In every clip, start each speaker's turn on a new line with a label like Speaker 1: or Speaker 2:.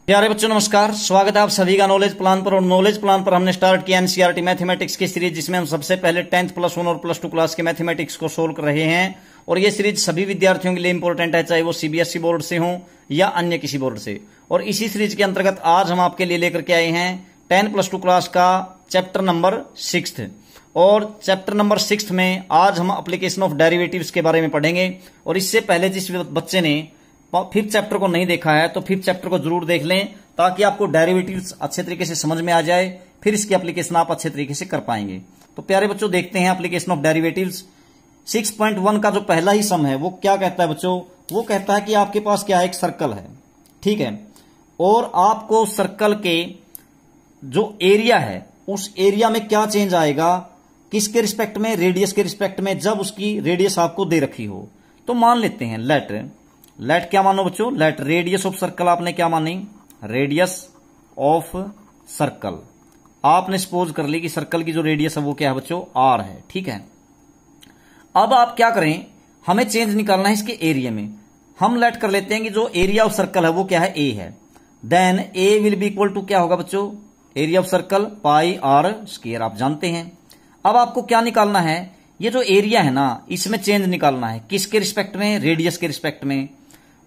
Speaker 1: प्यारे बच्चों नमस्कार, स्वागत है आप सभी का नॉलेज प्लान पर। और नॉलेज प्लान पर हमने स्टार्ट किया एनसीईआरटी मैथमेटिक्स की सीरीज, जिसमें हम सबसे पहले 10th +1 और +2 क्लास के मैथमेटिक्स को सोल्व कर रहे हैं। और ये सीरीज सभी विद्यार्थियों के लिए इंपॉर्टेंट है, चाहे वो सीबीएसई बोर्ड से हो या अन्य किसी बोर्ड से। और इसी सीरीज के अंतर्गत आज हम आपके लिए लेकर के आए हैं 10 +2 क्लास का चैप्टर नंबर 6। और चैप्टर नंबर 6 में आज हम एप्लीकेशन ऑफ डेरिवेटिव्स के बारे में पढ़ेंगे। और इससे पहले जिस बच्चे ने 5th चैप्टर को नहीं देखा है तो 5th चैप्टर को जरूर देख लें, ताकि आपको डेरिवेटिव्स अच्छे तरीके से समझ में आ जाए, फिर इसकी एप्लीकेशन आप अच्छे तरीके से कर पाएंगे। तो प्यारे बच्चों देखते हैं एप्लीकेशन ऑफ डेरिवेटिव्स। 6.1 का जो पहला ही सम है वो क्या कहता है बच्चों? वो कहता है कि आपके पास क्या है, एक सर्कल है, ठीक है, और आपको सर्कल के जो एरिया है उस एरिया में क्या चेंज आएगा, किसके रिस्पेक्ट में? रेडियस के रिस्पेक्ट में, जब उसकी रेडियस आपको दे रखी हो। तो मान लेते हैं लेट क्या मानो बच्चों? लेट रेडियस ऑफ सर्कल आपने क्या मानी? रेडियस ऑफ सर्कल आपने सपोज कर ली कि सर्कल की जो रेडियस है वो क्या है बच्चों? आर है, ठीक है। अब आप क्या करें, हमें चेंज निकालना है इसके एरिया में। हम लेट कर लेते हैं कि जो एरिया ऑफ सर्कल है वो क्या है? ए है। Then A will be equal to क्या होगा बच्चों? Area of circle pi r square, आप जानते हैं। अब आपको क्या निकालना है? ये जो एरिया है ना, इसमें चेंज निकालना है। किसके रिस्पेक्ट में? रेडियस के रिस्पेक्ट में।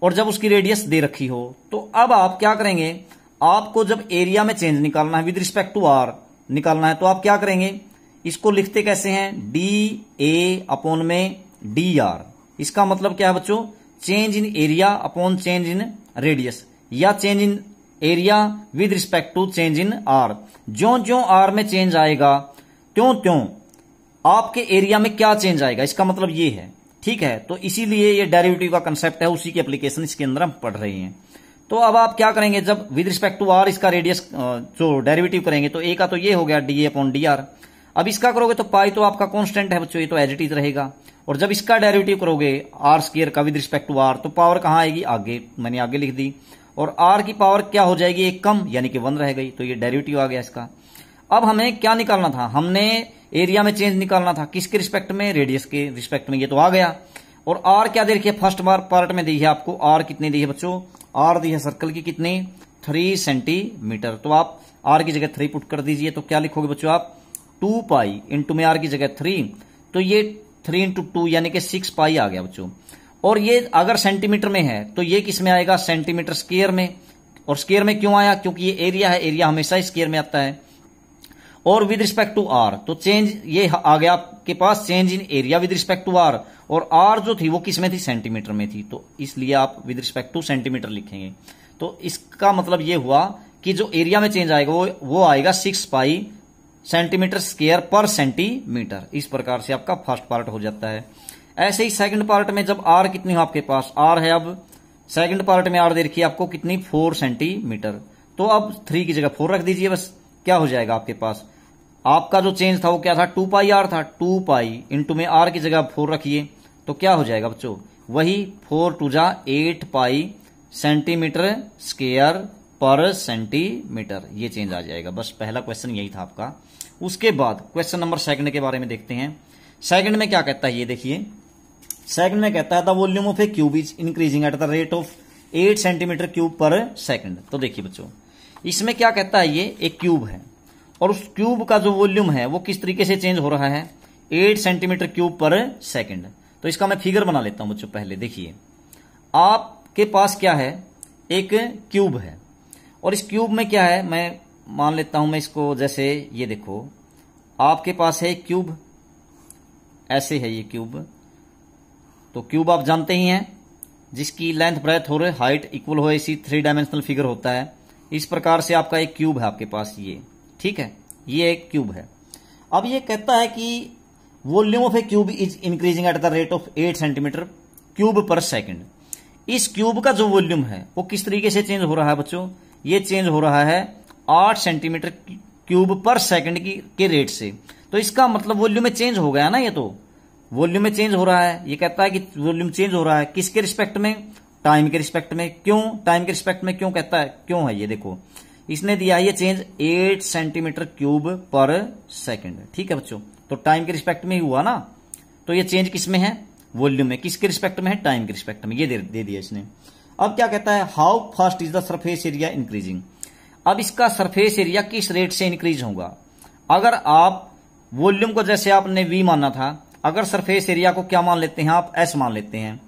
Speaker 1: और जब उसकी रेडियस दे रखी हो तो अब आप क्या करेंगे, आपको जब एरिया में चेंज निकालना है विद रिस्पेक्ट टू आर निकालना है, तो आप क्या करेंगे, इसको लिखते कैसे हैं? डी ए अपॉन में डी आर। इसका मतलब क्या है बच्चों? Change in area upon change in radius, या change in area with respect to change in R. ज्यो ज्यो आर में चेंज आएगा त्यों त्यों आपके एरिया में क्या चेंज आएगा, इसका मतलब ये है, ठीक है। तो इसीलिए ये डेरिवेटिव का कंसेप्ट है, उसी की एप्लीकेशन इसके अंदर हम पढ़ रहे हैं। तो अब आप क्या करेंगे, जब विद रिस्पेक्ट टू आर इसका रेडियस जो डेरिवेटिव करेंगे, तो ए का तो ये हो गया D A upon D R. अब इसका करोगे तो पाई तो आपका कांस्टेंट है बच्चों, ये तो एज इट इज रहेगा। और जब इसका डेरिवेटिव करोगे आर स्क्वायर का विद रिस्पेक्ट टू आर, तो पावर कहां आएगी? आगे, मैंने आगे लिख दी। और आर की पावर क्या हो जाएगी? एक कम, यानी कि 1 रह गई। तो ये डेरिवेटिव आ गया इसका। अब हमें क्या निकालना था? हमने एरिया में चेंज निकालना था। किसके रिस्पेक्ट में? रेडियस के रिस्पेक्ट में। ये तो आ गया। और आर क्या दे रखी है? फर्स्ट बार पार्ट में दी है आपको आर कितनी दी है बच्चों? आर दी है सर्कल की कितनी? 3 सेंटीमीटर। तो आप आर की जगह 3 पुट कर दीजिए। तो क्या लिखोगे बच्चों आप? 2 पाई इंटू में आर की जगह 3, तो ये 3 इंटू 2 यानी कि 6 पाई आ गया बच्चों। और ये अगर सेंटीमीटर में है तो ये किस में आएगा? सेंटीमीटर स्क्वायर में। और स्क्वायर में क्यों आया? क्योंकि ये एरिया है, एरिया हमेशा स्क्वायर में आता है। और विद रिस्पेक्ट टू आर, तो चेंज ये आ गया आपके पास, change in area with respect to R. और आर जो थी वो किस में थी? सेंटीमीटर में थी। तो इसलिए आप विद रिस्पेक्ट टू सेंटीमीटर लिखेंगे। तो इसका मतलब ये हुआ कि जो एरिया में चेंज आएगा वो आएगा 6 पाई सेंटीमीटर स्क्वायर पर सेंटीमीटर। इस प्रकार से आपका फर्स्ट पार्ट हो जाता है। ऐसे ही सेकंड पार्ट में जब आर कितनी हो आपके पास? आर है, अब सेकंड पार्ट में आर दे रखी है आपको कितनी? 4 सेंटीमीटर। तो अब 3 की जगह 4 रख दीजिए, बस क्या हो जाएगा आपके पास? आपका जो चेंज था वो क्या था? 2 पाई आर था। 2 पाई इंटू में आर की जगह 4 रखिए, तो क्या हो जाएगा बच्चों? वही 4 2 जा 8 पाई सेंटीमीटर स्क्वायर पर सेंटीमीटर, ये चेंज आ जाएगा। बस पहला क्वेश्चन यही था आपका। उसके बाद क्वेश्चन नंबर 2 के बारे में देखते हैं। सेकंड में क्या कहता है ये देखिए। सेकंड में कहता है the volume of A cube is increasing at the rate of 8 centimetre cube per second. तो देखिए बच्चों, इसमें क्या कहता है, ये एक क्यूब है और उस क्यूब का जो वॉल्यूम है वो किस तरीके से चेंज हो रहा है? 8 सेंटीमीटर क्यूब पर सेकंड। तो इसका मैं फिगर बना लेता हूं बच्चों। पहले देखिए, आपके पास क्या है? एक क्यूब है। और इस क्यूब में क्या है, मैं मान लेता हूं मैं इसको, जैसे ये देखो, आपके पास है एक क्यूब, ऐसे है ये क्यूब। तो क्यूब आप जानते ही हैं, जिसकी लेंथ ब्रेथ और हाइट इक्वल हो, इसी 3 डायमेंशनल फिगर होता है। इस प्रकार से आपका एक क्यूब है आपके पास ये, ठीक है, ये एक क्यूब है। अब ये कहता है कि volume of A cube is increasing at the rate of 8 centimetre cube per second. इस क्यूब का जो वॉल्यूम है वो किस तरीके से चेंज हो रहा है बच्चों? ये चेंज हो रहा है 8 सेंटीमीटर क्यूब पर सेकंड के रेट से। तो इसका मतलब वॉल्यूम में चेंज हो गया ना, ये तो वॉल्यूम में चेंज हो रहा है। ये कहता है कि वॉल्यूम चेंज हो रहा है किसके रिस्पेक्ट में? टाइम के रिस्पेक्ट में। क्यों टाइम के रिस्पेक्ट में? क्यों कहता है, क्यों है? ये देखो, इसने दिया है ये change 8 centimetre cube per second, ठीक है बच्चों। तो टाइम के रिस्पेक्ट में ही हुआ ना, तो ये चेंज किस में है? वॉल्यूम में। किसके रिस्पेक्ट में है? टाइम के रिस्पेक्ट में। ये दे दिया इसने। अब क्या कहता है, how fast is the surface area increasing. अब इसका सरफेस एरिया किस रेट से इंक्रीज होगा। अगर आप वॉल्यूम को जैसे आपने V माना था, अगर सरफेस एरिया को क्या मान लेते हैं आप, S मान लेते हैं,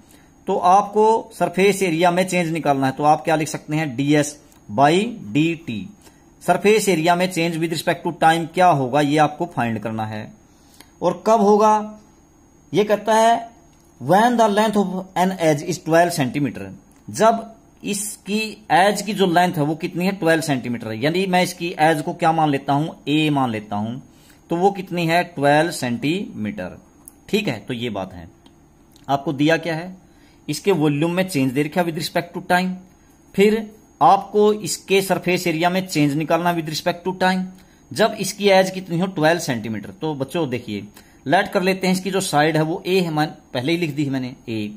Speaker 1: तो आपको सरफेस एरिया में चेंज निकालना है, तो आप क्या लिख सकते हैं, ds by dt। Surface area में change with respect to time क्या होगा, ये आपको फाइंड करना है। और कब होगा, ये कहता है when the length of an edge is 12 centimetre. जब इसकी एज की जो लेंथ है वो कितनी है, 12 सेंटीमीटर है, यानी मैं इसकी एज को क्या मान लेता हूं, a मान लेता हूं, तो वो कितनी है, 12 सेंटीमीटर। ठीक है, तो ये बात है। आपको दिया क्या है, इसके वॉल्यूम में चेंज दे रखा विद रिस्पेक्ट टू टाइम, फिर आपको इसके सरफेस एरिया में चेंज निकालना विद रिस्पेक्ट टू टाइम। जब इसकी एज कितनी हो, 12 सेंटीमीटर। तो बच्चों देखिए, लेट कर लेते हैं इसकी जो साइड है वो a है, मैं पहले ही लिख दी है मैंने a,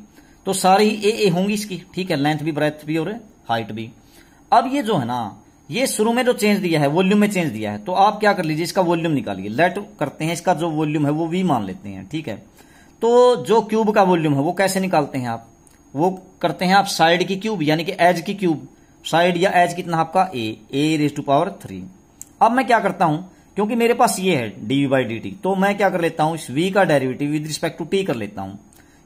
Speaker 1: तो सारी a होंगी इसकी। ठीक है, लेंथ भी, ब्रेथ भी और हाइट भी। अब ये जो है ना, ये शुरू में जो चेंज दिया है, वॉल्यूम में चेंज दिया है, तो आप क्या कर लीजिए, इसका वॉल्यूम निकालिए। लेट करते हैं, इसका जो वॉल्यूम है वो V मान लेते हैं। ठीक है, तो जो क्यूब का वॉल्यूम है वो कैसे निकालते हैं आप, वो करते हैं आप साइड की क्यूब, यानी कि एज की क्यूब। साइड या एज कितना आपका a⁻³ अब मैं क्या करता हूं, क्योंकि मेरे पास ये है dv/dt, तो मैं क्या कर लेता हूं, इस v का derivative with respect to t कर लेता हूं,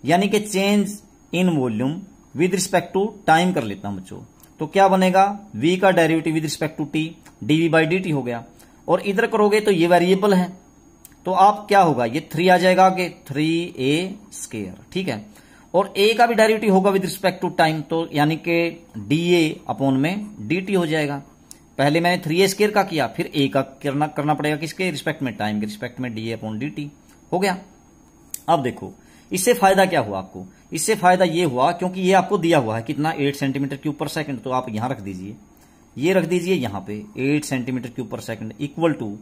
Speaker 1: यानी कि change in volume with respect to time कर लेता हूं बच्चों। तो क्या बनेगा, v का derivative with respect to t dv/dt हो गया। और इधर करोगे तो ये वेरिएबल है, तो आप क्या होगा, ये 3 आ जाएगा कि 3a²। ठीक है, और a का भी डेरिवेटिव होगा विद रिस्पेक्ट टू टाइम, तो यानी कि dA/dt हो जाएगा। पहले मैंने 3a² का किया, फिर a का करना पड़ेगा किसके रिस्पेक्ट में, टाइम के रिस्पेक्ट में, dA/dt हो गया। अब देखो इससे फायदा क्या हुआ आपको, इससे फायदा ये हुआ क्योंकि ये आपको दिया हुआ है कितना, 8 सेंटीमीटर क्यूब पर सेकंड, तो आप यहां रख दीजिए, ये रख दीजिए यहां पे 8 centimetre cube per second equal to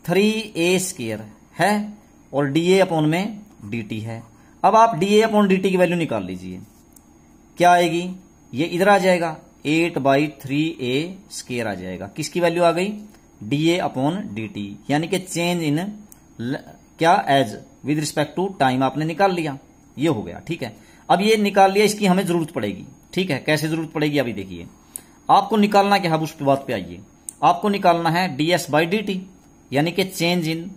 Speaker 1: 3a² है और dA/dt है। अब आप dA/dt की वैल्यू निकाल लीजिए, क्या आएगी, ये इधर आ जाएगा 8/3a² आ जाएगा। किसकी वैल्यू आ गई, dA/dt, यानी कि चेंज इन क्या, edge with respect to time आपने निकाल लिया, ये हो गया। ठीक है, अब ये निकाल लिया, इसकी हमें जरूरत पड़ेगी। ठीक है, कैसे जरूरत पड़ेगी अभी देखिए, आपको निकालना क्या है, अब उस बात पे आइए। आपको निकालना है ds/dt, यानी कि change in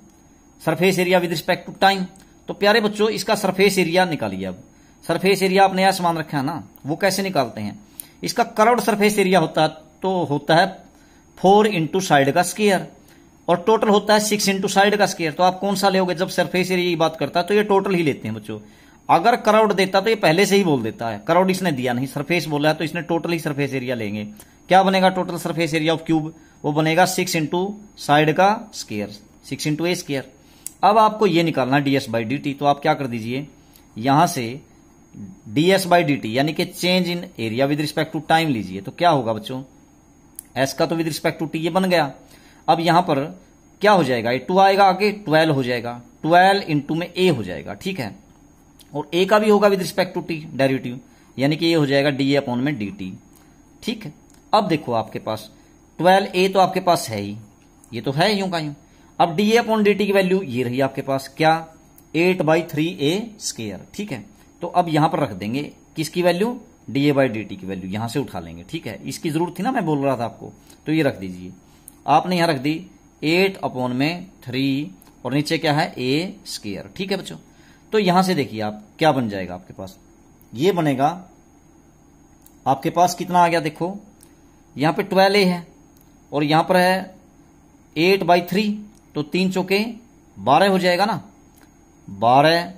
Speaker 1: surface area with respect to time. तो प्यारे बच्चों इसका सरफेस एरिया निकालिए। अब सरफेस एरिया आपने यहां मान रखा है ना, वो कैसे निकालते हैं, इसका कर्व्ड सरफेस एरिया होता है 4 इंटू साइड का स्क्वायर, और टोटल होता है 6 इंटू साइड का स्क्वायर। तो आप कौन सा लोगे, जब सरफेस एरिया की बात करता है तो ये टोटल ही लेते हैं बच्चों। अगर कर्व्ड देता तो ये पहले से ही बोल देता है, कर्व्ड इसने दिया नहीं, सरफेस बोला है तो इसने टोटल ही सरफेस एरिया लेंगे। क्या बनेगा total surface area of cube, वो बनेगा 6 इंटू साइड का स्क्वायर, 6 इंटू a²। अब आपको ये निकालना ds/dt, तो आप क्या कर दीजिए, यहां से ds/dt यानी कि change in area with respect to time लीजिए, तो क्या होगा बच्चों, s का तो विद रिस्पेक्ट टू t ये बन गया। अब यहां पर क्या हो जाएगा, ये 2 आएगा आगे, 12 हो जाएगा, 12 इंटू में a हो जाएगा। ठीक है, और a का भी होगा with respect to t derivative, यानी कि ये हो जाएगा dA/dt। ठीक है, अब देखो आपके पास 12a तो आपके पास है ही, ये तो है यूं का यूं। अब dA/dt की वैल्यू ये रही आपके पास, क्या, 8/3a²। ठीक है, तो अब यहां पर रख देंगे किसकी वैल्यू, dA/dt की वैल्यू यहां से उठा लेंगे। ठीक है, इसकी जरूरत थी ना, मैं बोल रहा था आपको, तो ये रख दीजिए। आपने यहां रख दी 8/3 और नीचे क्या है a²। ठीक है बच्चों, तो यहां से देखिए आप क्या बन जाएगा आपके पास, ये बनेगा आपके पास कितना आ गया, देखो यहां पे 12a है और यहां पर है 8/3, तो 3 चौके 12 हो जाएगा ना, 12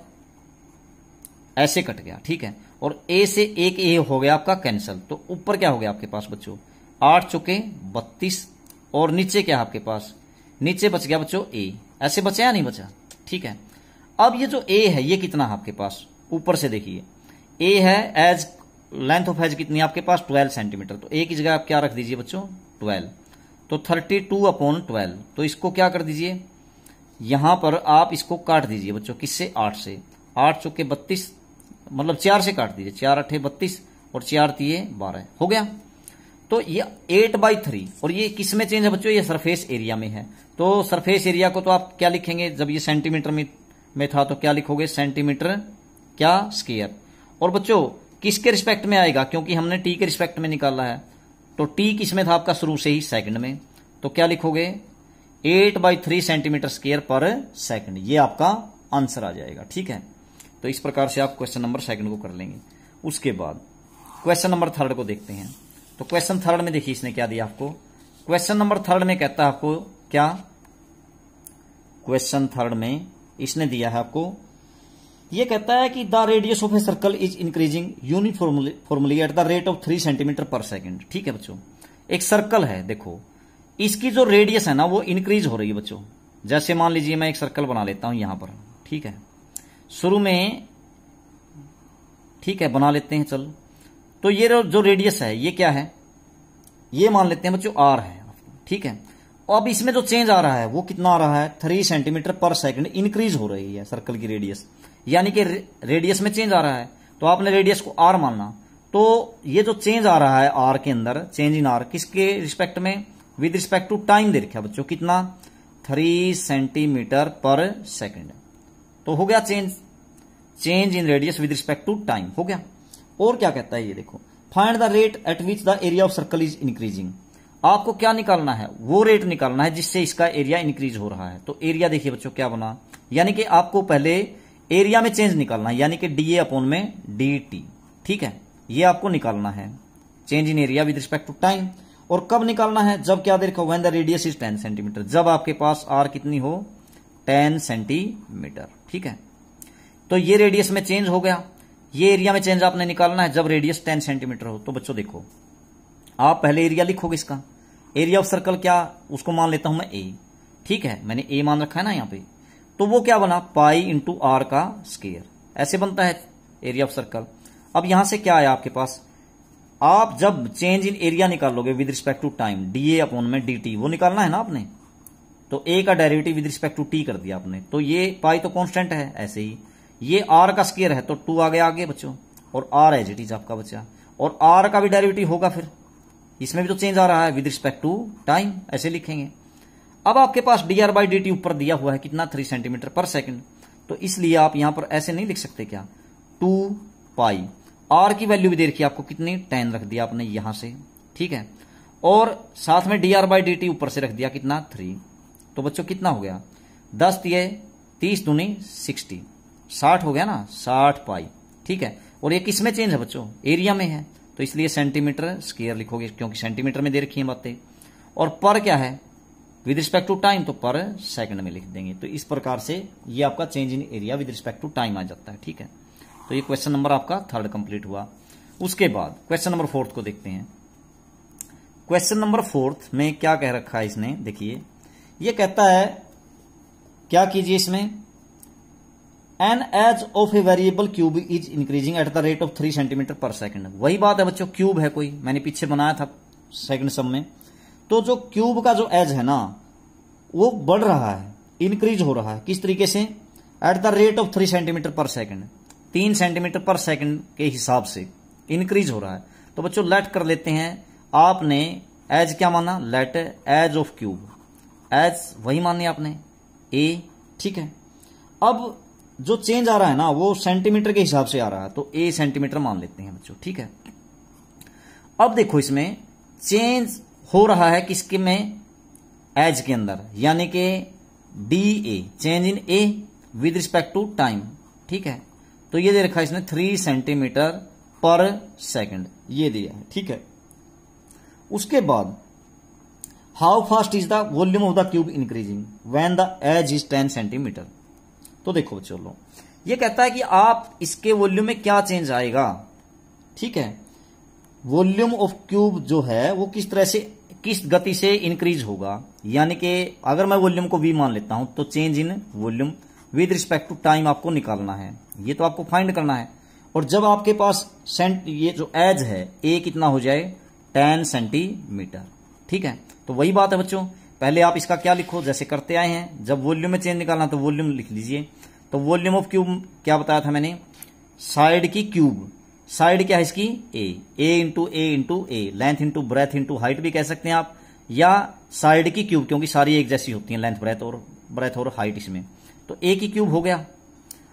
Speaker 1: ऐसे कट गया। ठीक है, और a से एक a हो गया आपका कैंसल, तो ऊपर क्या हो गया आपके पास बच्चों, 8 चौके 32, और नीचे क्या है आपके पास, नीचे बच गया बच्चों a, ऐसे बचा या नहीं बचा। ठीक है, अब ये जो a है ये कितना है आपके पास, ऊपर से देखिए a है, एज लेंथ ऑफ एज कितनी है आपके पास, 12 सेंटीमीटर, तो a की जगह आप क्या रख दीजिए बच्चों, 12, तो 32/12। तो इसको क्या कर दीजिए, यहां पर आप इसको काट दीजिए बच्चों, किससे, 8 से, 8 चौके 32, मतलब 4 से काट दीजिए, 4 8 32 और 4 3 12 हो गया। तो ये 8/3, और ये किस में चेंज है बच्चों, ये सरफेस एरिया में है। तो सरफेस एरिया को तो आप क्या लिखेंगे, जब ये सेंटीमीटर में था तो क्या लिखोगे, सेंटीमीटर क्या स्क्वायर। और बच्चों किसके रिस्पेक्ट में आएगा, क्योंकि हमने टी के रिस्पेक्ट में निकाला है, तो टी किसमें था आपका शुरू से ही, सेकंड में। तो क्या लिखोगे 8/3 सेंटीमीटर स्क्वायर पर सेकंड, ये आपका आंसर आ जाएगा। ठीक है, तो इस प्रकार से आप क्वेश्चन नंबर सेकंड को कर लेंगे। उसके बाद क्वेश्चन नंबर थर्ड को देखते हैं। तो क्वेश्चन थर्ड में देखिए इसने क्या दिया आपको। क्वेश्चन नंबर थर्ड में कहता है आपको क्या, क्वेश्चन थर्ड में इसने दिया है आपको, ये कहता है कि the radius of a circle is increasing uniformly eight the rate of 3 centimetre per second. ठीक है बच्चों, एक सर्कल है, देखो इसकी जो रेडियस है ना वो इंक्रीज हो रही है बच्चों। जैसे मान लीजिए मैं एक सर्कल बना लेता हूं यहां पर, ठीक है, शुरू में, ठीक है, बना लेते हैं चल। तो ये जो रेडियस है ये क्या है, ये मान लेते हैं बच्चों आर है, ठीक है। अब इसमें जो चेंज आ रहा है वो कितना आ रहा है, 3 सेंटीमीटर पर सेकंड इंक्रीज हो रही है सर्कल की रेडियस, यानी कि रेडियस में चेंज आ रहा है। तो आपने रेडियस को आर मानना, तो ये जो चेंज आ रहा है आर के अंदर, चेंज इन आर किसके रिस्पेक्ट में, विद रिस्पेक्ट टू टाइम दे रखा बच्चों, कितना 3 सेंटीमीटर पर सेकंड। तो हो गया change in radius with respect to time, हो गया। और क्या कहता है ये देखो, find the rate at which the area of circle is increasing. आपको क्या निकालना है, वो रेट निकालना है जिससे इसका एरिया इंक्रीज हो रहा है। तो एरिया देखिए बच्चों क्या बना, यानी कि आपको पहले एरिया में चेंज निकालना है, यानी कि डीए अपॉन में dt। ठीक है, ये आपको निकालना है change in area with respect to time. और कब निकालना है, जब क्या दे रखा, when the radius is 10 centimetre, जब आपके पास आर कितनी हो 10 सेंटीमीटर। ठीक है, तो ये रेडियस में चेंज हो गया, ये एरिया में चेंज आपने निकालना है जब रेडियस 10 सेंटीमीटर हो। तो बच्चों देखो, आप पहले एरिया लिखोगे इसका, एरिया ऑफ सर्कल क्या, उसको मान लेता हूं मैं ए। ठीक है, मैंने ए मान रखा है ना यहां पे, तो वो क्या बना पाई इंटू आर का स्क्वायर, ऐसे बनता है एरिया ऑफ सर्कल। अब यहां से क्या आया आपके पास, आप जब चेंज इन एरिया निकालोगे with respect to time, d A upon में dt, वो निकालना है ना आपने, तो ए का derivative with respect to t कर दिया आपने। तो ये पाई तो कांस्टेंट है, ऐसे ही ये आर का स्क्वायर है, तो 2 आ गया आगे बच्चों, और आर एज इट इज आपका बच्चा, और आर का भी डेरिवेटिव होगा, फिर इसमें भी तो चेंज आ रहा है विद रिस्पेक्ट टू टाइम, ऐसे लिखेंगे। अब आपके पास dr/dt ऊपर दिया हुआ है कितना 3 सेंटीमीटर पर सेकंड, तो इसलिए आप यहां पर ऐसे नहीं लिख सकते क्या, 2 पाई, आर की वैल्यू भी दे रखी है आपको कितनी 10 रख दिया आपने यहां से। ठीक है, और साथ में dr/dt ऊपर से रख दिया कितना 3। तो बच्चों कितना हो गया 10 30 दूनी 60, 60 हो गया ना, 60 पाई। ठीक है, और ये किस में चेंज है बच्चों, एरिया में है, तो इसलिए सेंटीमीटर स्क्वायर लिखोगे, क्योंकि सेंटीमीटर में दे रखी है बातें। और पर क्या है विद रिस्पेक्ट टू टाइम, तो पर सेकंड में लिख देंगे। तो इस प्रकार से ये आपका change in area with respect to time आ जाता है। ठीक है, तो ये क्वेश्चन नंबर आपका थर्ड कंप्लीट हुआ। उसके बाद क्वेश्चन नंबर फोर्थ को देखते हैं। क्वेश्चन नंबर फोर्थ में क्या कह रखा है इसने, देखिए ये कहता है, क्या कीजिए इसमें, an edge of a variable cube is increasing at the rate of 3 centimetre per second. वही बात है बच्चों, क्यूब है कोई, मैंने पीछे बनाया था सेकंड सम में, तो जो क्यूब का जो एज है ना वो बढ़ रहा है, इंक्रीज हो रहा है, किस तरीके से, eight the rate of 3 centimetre per second, 3 centimetre per second के हिसाब से इंक्रीज हो रहा है। तो बच्चों लेट कर लेते हैं, आपने एज क्या माना, let edge of cube, edge वही माननी आपने ए। ठीक है, अब जो चेंज आ रहा है ना वो सेंटीमीटर के हिसाब से आ रहा है, तो ए सेंटीमीटर मान लेते हैं बच्चों। ठीक है, अब देखो इसमें चेंज हो रहा है किसके में, एज के अंदर, यानी कि D A, change in A with respect to time. ठीक है, तो ये दे रखा है इसने 3 सेंटीमीटर पर सेकंड, ये दिया है। ठीक है, उसके बाद how fast is the volume of the cube increasing when the edge is 10 centimetre. तो देखो बच्चों लो, ये कहता है कि आप इसके वॉल्यूम में क्या चेंज आएगा। ठीक है, वॉल्यूम ऑफ क्यूब जो है वो किस तरह से, किस गति से इंक्रीज होगा, यानी कि अगर मैं वॉल्यूम को v मान लेता हूं तो change in volume with respect to time आपको निकालना है, ये तो आपको फाइंड करना है। और जब आपके पास ये जो एज है a कितना हो जाए 10 सेंटीमीटर। ठीक है, तो वही बात है बच्चों, पहले आप इसका क्या लिखो, जैसे करते आए हैं, जब वॉल्यूम में चेंज निकालना तो वॉल्यूम लिख लीजिए। तो वॉल्यूम ऑफ क्यूब क्या बताया था मैंने, साइड की क्यूब, साइड क्या है इसकी A into A, length into breadth into height भी कह सकते हैं आप, या साइड की क्यूब, क्योंकि सारी एक जैसी होती है लेंथ ब्रेथ और हाइट इसमें, तो ए की क्यूब हो गया।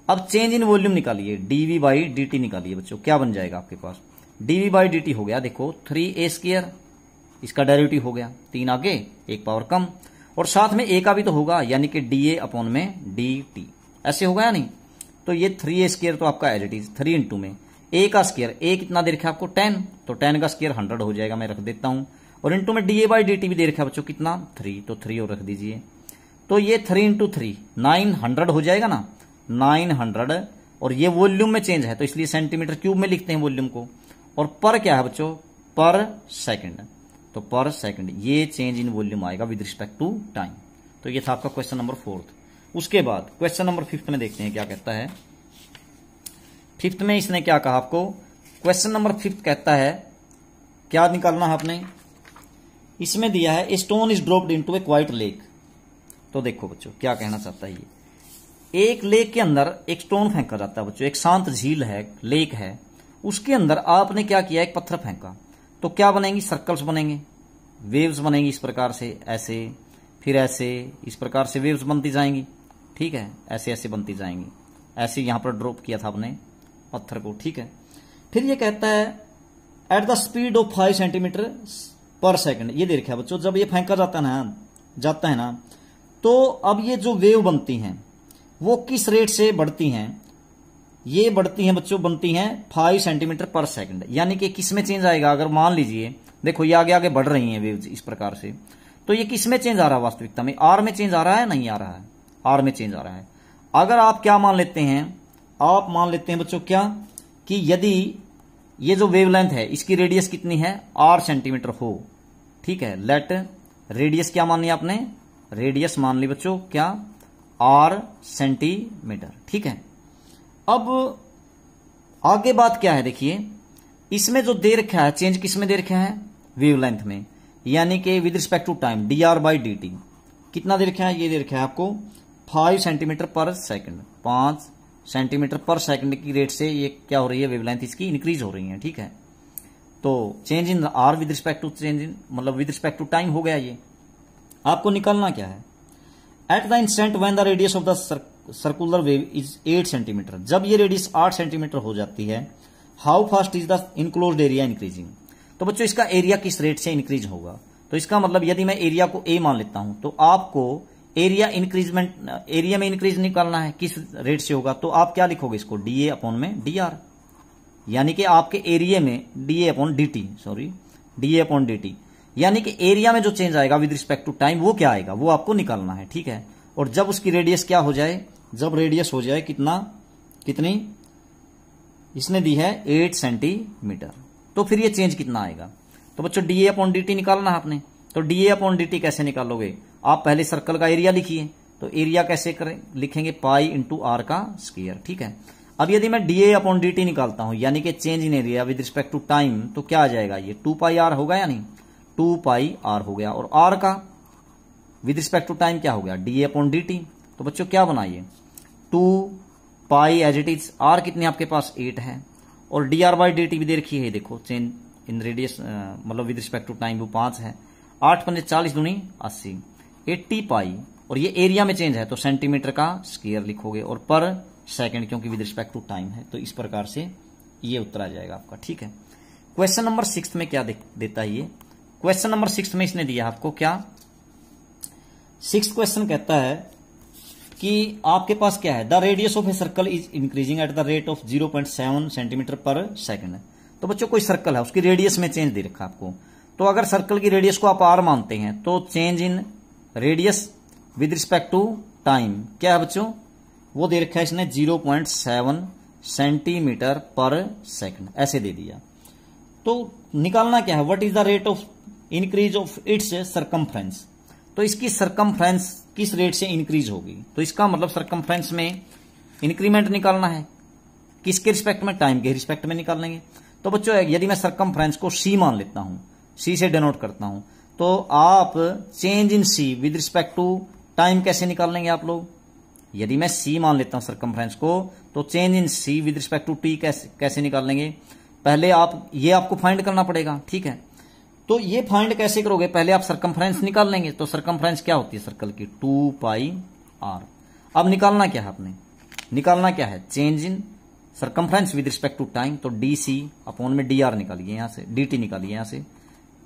Speaker 1: अब चेंज इन वॉल्यूम निकालिए, डीवी बाई डी टी निकालिए बच्चों, क्या बन जाएगा आपके पास, डीवी बाई डी टी हो गया देखो 3a², इसका डेरिवेटिव हो गया 3 आगे 1 पावर कम, और साथ में a का भी तो होगा, यानी कि dA अपॉन में dt, ऐसे होगा या नहीं। तो ये 3a² तो आपका एज इट इज 3 इंटू में a का स्क्वायर, a कितना दे रखा है आपको 10, तो 10 का स्क्वायर 100 हो जाएगा, मैं रख देता हूं, और इंटू में dA बाई dt भी दे रखा है बच्चों कितना 3, तो 3 और रख दीजिए। तो ये 3 इंटू 3 900 हो जाएगा ना, 900, और ये वॉल्यूम में चेंज है तो इसलिए सेंटीमीटर क्यूब में लिखते हैं वॉल्यूम को, और पर क्या है बच्चों, पर सेकंड, तो पर सेकंड ये चेंज इन वॉल्यूम आएगा विद रिस्पेक्ट टू टाइम। तो ये था आपका क्वेश्चन नंबर 4। उसके बाद क्वेश्चन नंबर 5 में देखते हैं क्या कहता है। 5 में इसने क्या कहा आपको, क्वेश्चन नंबर 5 कहता है क्या निकालना है आपने, इसमें दिया है a stone is dropped into A quite lake. तो देखो बच्चों क्या कहना चाहता है, ये एक लेक के अंदर एक स्टोन फेंका जाता है बच्चों, एक शांत झील है, लेक है, उसके अंदर आपने क्या किया, एक पत्थर फेंका, तो क्या बनेंगी, सर्कल्स बनेंगे, वेव्स बनेंगी इस प्रकार से, ऐसे फिर ऐसे, इस प्रकार से वेव्स बनती जाएंगी, ठीक है, ऐसे ऐसे बनती जाएंगी, ऐसे यहां पर ड्रॉप किया था आपने पत्थर को, ठीक है। फिर ये कहता है at the speed of 5 centimetre per second, ये दे रखा है बच्चों, जब ये फेंका जाता है ना, तो अब ये जो वेव बनती हैं वो किस रेट से बढ़ती हैं, ये बढ़ती हैं बच्चों, बनती हैं 5 सेंटीमीटर पर सेकंड, यानी कि किस में चेंज आएगा, अगर मान लीजिए देखो ये आगे आगे बढ़ रही हैं वेव्स इस प्रकार से, तो ये किस में चेंज आ रहा है वास्तविकता में, आर में चेंज आ रहा है, नहीं आ रहा है, आर में चेंज आ रहा है। अगर आप क्या मान लेते हैं, आप मान लेते हैं बच्चों क्या, कि यदि ये जो वेवलेंथ है इसकी रेडियस कितनी है, आर सेंटीमीटर हो, ठीक है, लेट रेडियस क्या मान लिया आपने, रेडियस मान ली बच्चों क्या, आर सेंटीमीटर, ठीक है। अब आगे बात क्या है, देखिए इसमें जो दे रखा है चेंज किस में दे रखा है, वेवलेंथ में, यानी कि with respect to time dr by dt कितना दे रखा है, ये दे रखा है आपको 5 centimetre per second, 5 centimetre per second की रेट से ये क्या हो रही है, वेवलेंथ इसकी इंक्रीज हो रही है, ठीक है। तो change in R with respect to change in मतलब विद रिस्पेक्ट टू टाइम हो गया। ये आपको निकालना क्या है, at the instant when the radius of the circular wave is 8 centimetre, जब ये रेडियस 8 सेंटीमीटर हो जाती है, how fast is the enclosed area increasing. तो बच्चों इसका एरिया किस रेट से इंक्रीज होगा, तो इसका मतलब यदि मैं एरिया को ए मान लेता हूं तो आपको एरिया इंक्रीजमेंट, एरिया में इंक्रीज निकालना है, किस रेट से होगा, तो आप क्या लिखोगे इसको, डीए अपॉन में dr, यानी कि आपके एरिया में DA upon dt, sorry DA upon dt, यानी कि एरिया में जो चेंज आएगा विद रिस्पेक्ट टू टाइम वो क्या आएगा, वो आपको निकालना है, ठीक है। और जब उसकी रेडियस क्या हो जाए, जब रेडियस हो जाए कितनी इसने दी है 8 सेंटीमीटर, तो फिर ये चेंज कितना आएगा। तो बच्चों डीए अपॉन dt निकालना है आपने, तो डीए अपॉन dt कैसे निकालोगे, आप पहले सर्कल का एरिया लिखिए, तो एरिया कैसे करें, लिखेंगे पाई इंटू आर का स्क्वायर, ठीक है। अब यदि मैं डीए अपॉन dt निकालता हूं, यानी कि change in area with respect to time, तो क्या आ जाएगा, ये 2 पाई आर होगा या नहीं, 2 पाई आर हो गया, और आर का विद रिस्पेक्ट टू टाइम क्या हो गया, डीए अपॉन dt। तो बच्चों क्या बनाइए, 2 pi as it is, are कितने आपके पास 8 है, और D R by D T भी दे रखी है, देखो चेंज इन रेडियस मतलब विद रिस्पेक्ट टू टाइम वो 5 है, 8 पंजे 40 दूनी 80, 80 पाई, और ये एरिया में चेंज है तो सेंटीमीटर का स्क्वायर लिखोगे, और पर सेकंड क्योंकि विद रिस्पेक्ट टू टाइम है, तो इस प्रकार से ये उत्तर आ जाएगा आपका, ठीक है। क्वेश्चन नंबर 6 में क्या देता है, ये क्वेश्चन नंबर 6 में इसने दिया आपको क्या, 6th क्वेश्चन कहता है कि आपके पास क्या है, the radius of a circle is increasing at the rate of 0.7 centimetre per second. तो बच्चों कोई सर्कल है उसकी रेडियस में चेंज दे रखा आपको, तो अगर सर्कल की रेडियस को आप आर मानते हैं तो change in radius with respect to time क्या है बच्चों, वो दे रखा है इसने 0.7 सेंटीमीटर पर सेकंड, ऐसे दे दिया। तो निकालना क्या है, what is the rate of increase of its circumference, तो इसकी सरकमफ्रेंस किस रेट से इंक्रीज होगी, तो इसका मतलब सरकमफ्रेंस में इंक्रीमेंट निकालना है, किसके रिस्पेक्ट में, टाइम के रिस्पेक्ट में निकाल लेंगे। तो बच्चों यदि मैं सरकमफ्रेंस को सी मान लेता हूं, सी से डिनोट करता हूं, तो आप change in C with respect to time कैसे निकाल लेंगे आप लोग, यदि मैं सी मान लेता हूं सरकमफ्रेंस को, तो change in C with respect to t कैसे निकाल लेंगे, पहले ये आपको फाइंड करना पड़ेगा, ठीक है। तो ये फाइंड कैसे करोगे, पहले आप सरकमफ्रेंस निकाल लेंगे, तो सरकमफ्रेंस क्या होती है सर्कल की, 2 पाई आर। अब निकालना क्या है आपने, निकालना क्या है, change in circumference with respect to time, तो डी अपॉन में dr निकालिए यहां से, dt निकालिए यहां से,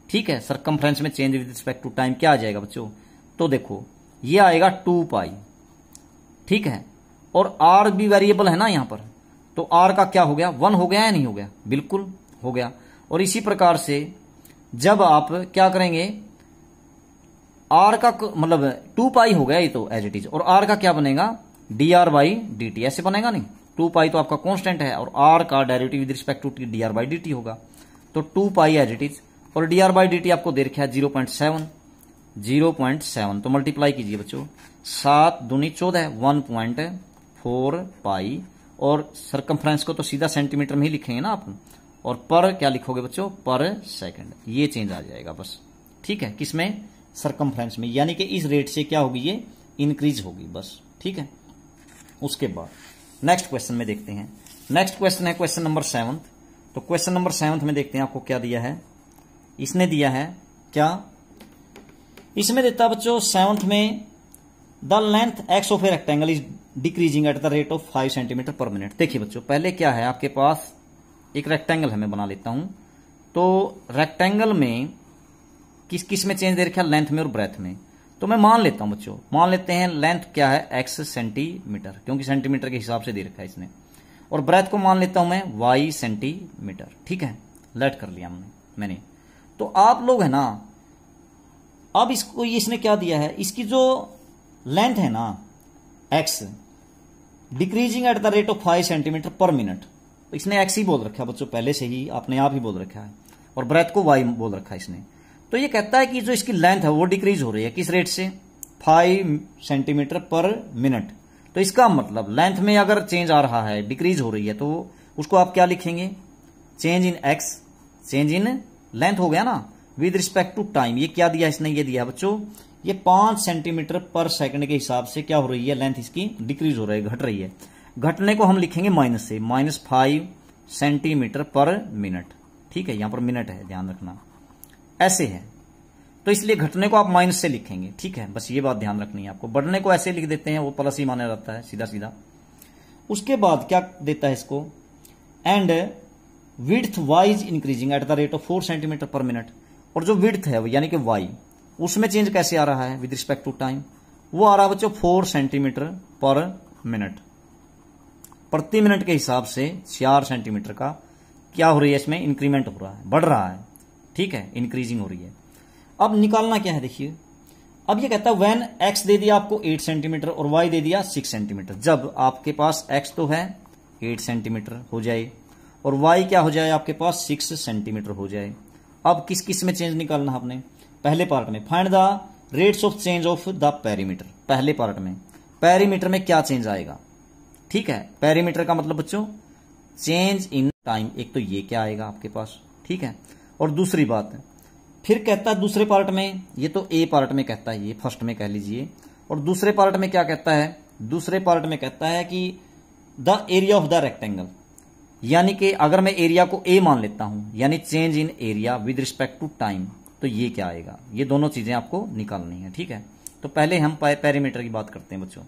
Speaker 1: ठीक है। सरकमफ्रेंस में change with respect to time क्या आ जाएगा बच्चों, तो देखो ये आएगा 2 पाई, ठीक है। और r भी वेरिएबल है ना यहां पर, तो r का क्या हो गया, 1 हो गया या नहीं हो गया, बिल्कुल हो गया। और इसी प्रकार से जब आप क्या करेंगे, r का मतलब 2 पाई हो गया ये तो एज इट इज, और r का क्या बनेगा, dr बाई dt, ऐसे बनेगा नहीं, 2 पाई तो आपका कांस्टेंट है और r का derivative with respect to dr by dt होगा, तो 2 पाई एज इट इज, और dr बाई dt आपको दे रखा है 0.7, तो मल्टीप्लाई कीजिए बच्चों, 7 दूनी 14, 1.4 पाई, और सरकमफ्रेंस को तो सीधा सेंटीमीटर में ही लिखेंगे ना आप, और पर क्या लिखोगे बच्चों, पर सेकंड, ये चेंज आ जाएगा बस, ठीक है। किसमें, सरकमफ्रेंस में, यानी कि इस रेट से क्या होगी, ये इंक्रीज होगी बस, ठीक है। उसके बाद नेक्स्ट क्वेश्चन में देखते हैं, नेक्स्ट क्वेश्चन है क्वेश्चन नंबर 7। तो क्वेश्चन नंबर 7 में देखते हैं आपको क्या दिया है, इसने दिया है क्या, इसमें देता बच्चों 7th में, the length x of a rectangle is decreasing eight the rate of 5 centimetre पर मिनट। देखिए बच्चों, पहले क्या है आपके पास, एक रेक्टेंगल है, मैं बना लेता हूं, तो रेक्टेंगल में किस किस में चेंज दे रखा है, लेंथ में और ब्रेथ में। तो मैं मान लेता हूं बच्चों, मान लेते हैं लेंथ क्या है, x सेंटीमीटर, क्योंकि सेंटीमीटर के हिसाब से दे रखा है इसने, और ब्रेथ को मान लेता हूं मैं y सेंटीमीटर, ठीक है, लेट कर लिया मैंने। तो आप लोग है ना, अब इसको इसने क्या दिया है, इसकी जो लेंथ है ना x, decreasing eight the rate of 5 centimetre पर मिनट, इसने x ही बोल रखा है बच्चों, पहले से ही आपने आप ही बोल रखा है, और ब्रेथ को y बोल रखा है इसने। तो ये कहता है कि जो इसकी लेंथ है वो डिक्रीज हो रही है, किस रेट से, 5 सेंटीमीटर पर मिनट। तो इसका मतलब लेंथ में अगर चेंज आ रहा है, डिक्रीज हो रही है, तो उसको आप क्या लिखेंगे, change in x, change in length हो गया ना, विद रिस्पेक्ट टू टाइम। ये क्या दिया इसने, ये दिया बच्चों, ये 5 सेंटीमीटर पर सेकंड के हिसाब से क्या हो रही है, लेंथ इसकी डिक्रीज हो रही है, घट रही है। घटने को हम लिखेंगे माइनस से, -5 सेंटीमीटर पर मिनट, ठीक है, यहां पर मिनट है, ध्यान रखना, ऐसे है, तो इसलिए घटने को आप माइनस से लिखेंगे, ठीक है, बस ये बात ध्यान रखनी है आपको। बढ़ने को ऐसे लिख देते हैं, वो प्लस ही माना जाता है सीधा सीधा। उसके बाद क्या देता है इसको, and width wise increasing at the rate of 4 centimetre पर मिनट, और जो विड्थ है यानी कि वाई, उसमें चेंज कैसे आ रहा है विद रिस्पेक्ट टू टाइम, वो आ रहा है बच्चों 4 सेंटीमीटर पर मिनट, प्रति मिनट के हिसाब से 4 सेंटीमीटर का क्या हो रही है, इसमें इंक्रीमेंट हो रहा है, बढ़ रहा है, ठीक है, इंक्रीजिंग हो रही है। अब निकालना क्या है, देखिए, अब ये कहता है व्हेन x दे दिया आपको 8 सेंटीमीटर और y दे दिया 6 सेंटीमीटर, जब आपके पास x तो है 8 सेंटीमीटर हो जाए और y क्या हो जाए आपके पास 6 सेंटीमीटर हो जाए। अब किस किस में चेंज निकालना है आपने, पहले पार्ट में, find the rates of change of the perimeter. पहले पार्ट में पेरीमीटर में क्या चेंज आएगा, ठीक है, पेरीमीटर का मतलब बच्चों चेंज इन टाइम, एक तो ये क्या आएगा आपके पास, ठीक है। और दूसरी बात फिर कहता है दूसरे पार्ट में, ये तो ए पार्ट में कहता है, ये फर्स्ट में कह लीजिए, और दूसरे पार्ट में क्या कहता है, दूसरे पार्ट में कहता है कि the area of the rectangle, यानी कि अगर मैं एरिया को ए मान लेता हूं, यानी change in area with respect to time, तो ये क्या आएगा, ये दोनों चीजें आपको निकालनी है, ठीक है। तो पहले हम पेरीमीटर की बात करते हैं बच्चों।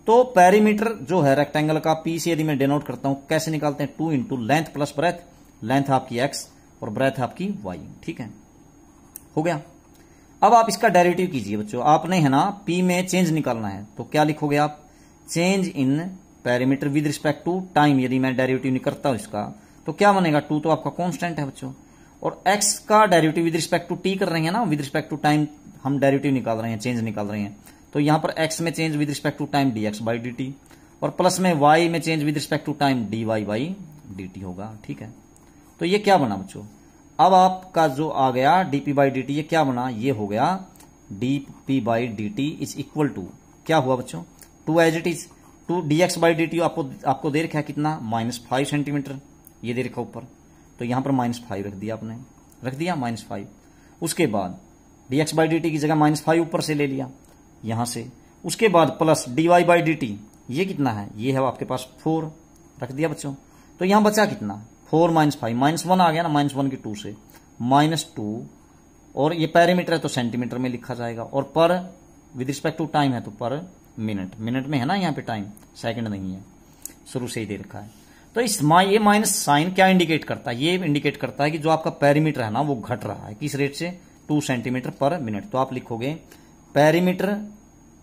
Speaker 1: तो पेरीमीटर जो है रेक्टेंगल का, पी से यदि मैं डिनोट करता हूं, कैसे निकालते हैं, 2 into length plus breadth, length आपकी एक्स और ब्रेथ आपकी वाई, ठीक है, हो गया। अब आप इसका डेरिवेटिव कीजिए बच्चों, आपने है ना पी में चेंज निकालना है, तो क्या लिखोगे आप, change in perimeter with respect to time. यदि मैं डेरिवेटिव नहीं करता हूं इसका, तो क्या बनेगा, 2 तो आपका कांस्टेंट है बच्चों, और x का derivative with respect to t कर रहे हैं ना, विद रिस्पेक्ट टू टाइम हम डेरिवेटिव निकाल रहे हैं, चेंज निकाल रहे हैं, तो यहां पर x में change with respect to time dx by dt, और प्लस में y में change with respect to time dy by dt होगा, ठीक है। तो ये क्या बना बच्चों, अब आपका जो आ गया dp बाई dt, ये क्या बना, ये हो गया dp by dt is equal to, क्या हुआ बच्चों, 2 as it is, 2 dx by dt आपको दे रखा है कितना, -5 सेंटीमीटर, ये दे रखा ऊपर, तो यहां पर -5 रख दिया आपने, रख दिया -5। उसके बाद dx बाई dt की जगह -5 ऊपर से ले लिया यहां से, उसके बाद प्लस dy बाई dt, ये कितना है, ये है आपके पास 4, रख दिया बच्चों। तो यहां बचा कितना, 4 -5, -1 आ गया ना, -1 की 2 से -2, और ये पेरीमीटर है तो सेंटीमीटर में लिखा जाएगा, और पर विद रिस्पेक्ट टू टाइम है तो पर मिनट, मिनट में है ना यहाँ पे टाइम, सेकंड नहीं है। शुरू से ही दे रखा है। तो इस ये माइनस साइन क्या इंडिकेट करता है? ये इंडिकेट करता है कि जो आपका पेरीमीटर है ना वो घट रहा है। किस रेट से? 2 सेंटीमीटर पर मिनट। तो आप लिखोगे perimeter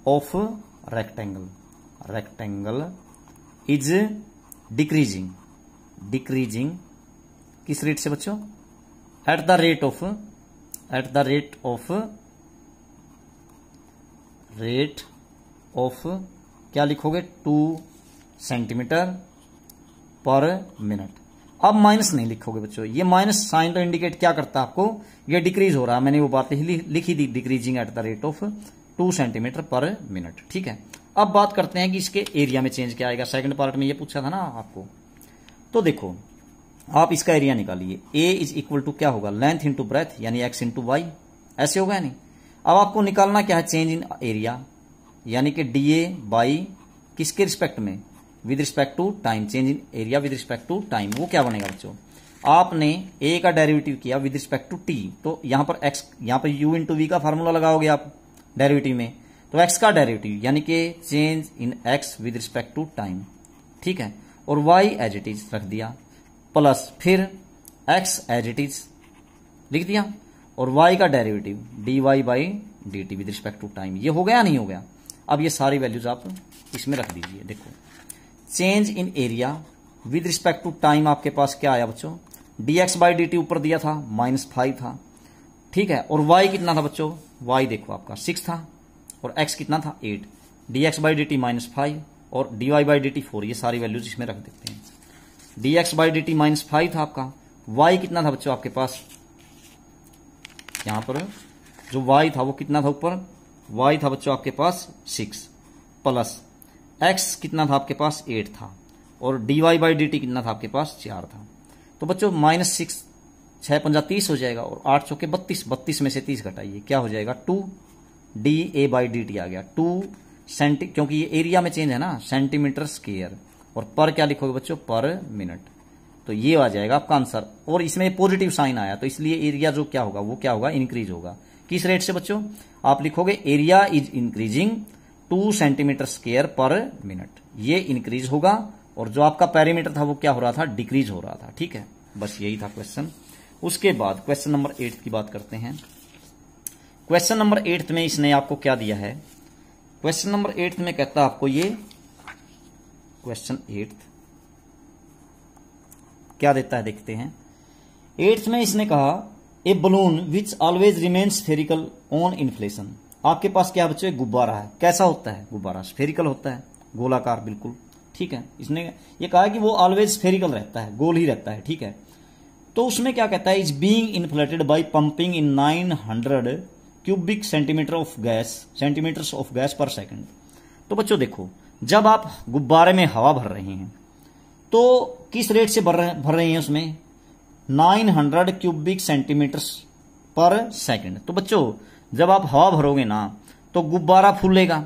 Speaker 1: of rectangle is decreasing किस रेट से बच्चों? एट द रेट ऑफ क्या लिखोगे? 2 सेंटीमीटर पर मिनट। अब माइनस नहीं लिखोगे बच्चों, ये माइनस साइन तो इंडिकेट क्या करता है आपको? ये डिक्रीज हो रहा है। मैंने वो बात लिखी थी, decreasing eight the rate of 2 centimetre पर मिनट। ठीक है, अब बात करते हैं कि इसके एरिया में चेंज क्या आएगा। सेकंड पार्ट में ये पूछा था ना आपको। तो देखो आप इसका एरिया निकालिए। ए इज इक्वल टू क्या होगा? लेंथ इंटू ब्रेथ यानी एक्स इंटू वाई, ऐसे होगा नहीं। अब आपको निकालना क्या है? चेंज इन एरिया यानी कि डी ए बाई किसके रिस्पेक्ट में? With respect to time. Change in area with respect to time, वो क्या बनेगा बच्चों? आपने ए का डेरिवेटिव किया विद रिस्पेक्ट टू टी, तो यहां पर एक्स, यहां पर यू इंटू वी का फार्मूला लगाओगे आप डेरिवेटिव में, तो एक्स का डेरिवेटिव यानी कि change in X with respect to time. ठीक है, और वाई एज इट इज रख दिया, प्लस फिर एक्स एज इट इज लिख दिया, और वाई का derivative D Y by D T with respect to time. ये हो गया नहीं हो गया? अब ये सारी वैल्यूज आप इसमें रख दीजिए। देखो change in area with respect to time आपके पास क्या आया बच्चों? D X by D T ऊपर दिया था -5 था। ठीक है, और वाई कितना था बच्चों? वाई देखो आपका 6 था, और एक्स कितना था? 8। D X by D T -5 और D Y by D T 4। ये सारी वैल्यूज इसमें रख देते हैं। D X by D T -5 था आपका। वाई कितना था बच्चों आपके पास? यहां पर जो वाई था वो कितना था ऊपर? वाई था बच्चों आपके पास 6, प्लस एक्स कितना था आपके पास? 8 था, और D Y by D T कितना था आपके पास? 4 था। तो बच्चों -6, 6 पंजा 30 हो जाएगा, और 8 चौके 32, 32 में से 30 घटाइए, क्या हो जाएगा? 2 D A by D T आ गया 2 सेंटी, क्योंकि ये एरिया में चेंज है ना, सेंटीमीटर स्क्वायर, और पर क्या लिखोगे बच्चों? पर मिनट। तो ये आ जाएगा आपका आंसर, और इसमें पॉजिटिव साइन आया तो इसलिए एरिया जो क्या होगा वो क्या होगा? इंक्रीज होगा। किस रेट से बच्चों? आप लिखोगे area is increasing 2 centimetre square पर मिनट। ये इंक्रीज होगा, और जो आपका पेरीमीटर था वो क्या हो रहा था? डिक्रीज हो रहा था। ठीक है, बस यही था क्वेश्चन। उसके बाद क्वेश्चन नंबर 8 की बात करते हैं। क्वेश्चन नंबर 8 में इसने आपको क्या दिया है? क्वेश्चन नंबर 8 में कहता है आपको ये, क्वेश्चन 8 क्या देता है देखते हैं। 8th में इसने कहा a balloon which always remains spherical on inflation. आपके पास क्या बच्चों? गुब्बारा है। कैसा होता है गुब्बारा? स्फेरिकल होता है, गोलाकार बिल्कुल। ठीक है, इसने ये कहा कि वो ऑलवेज स्फेरिकल रहता है, गोल ही रहता है। ठीक है, तो उसमें क्या कहता है? Is being inflated by pumping in 900 cubic centimetres of gas per second. तो बच्चों देखो, जब आप गुब्बारे में हवा भर रहे हैं तो किस रेट से भर रहे हैं उसमें? 900 क्यूबिक सेंटीमीटर्स पर सेकंड। तो बच्चों जब आप हवा भरोगे ना तो गुब्बारा फूलेगा,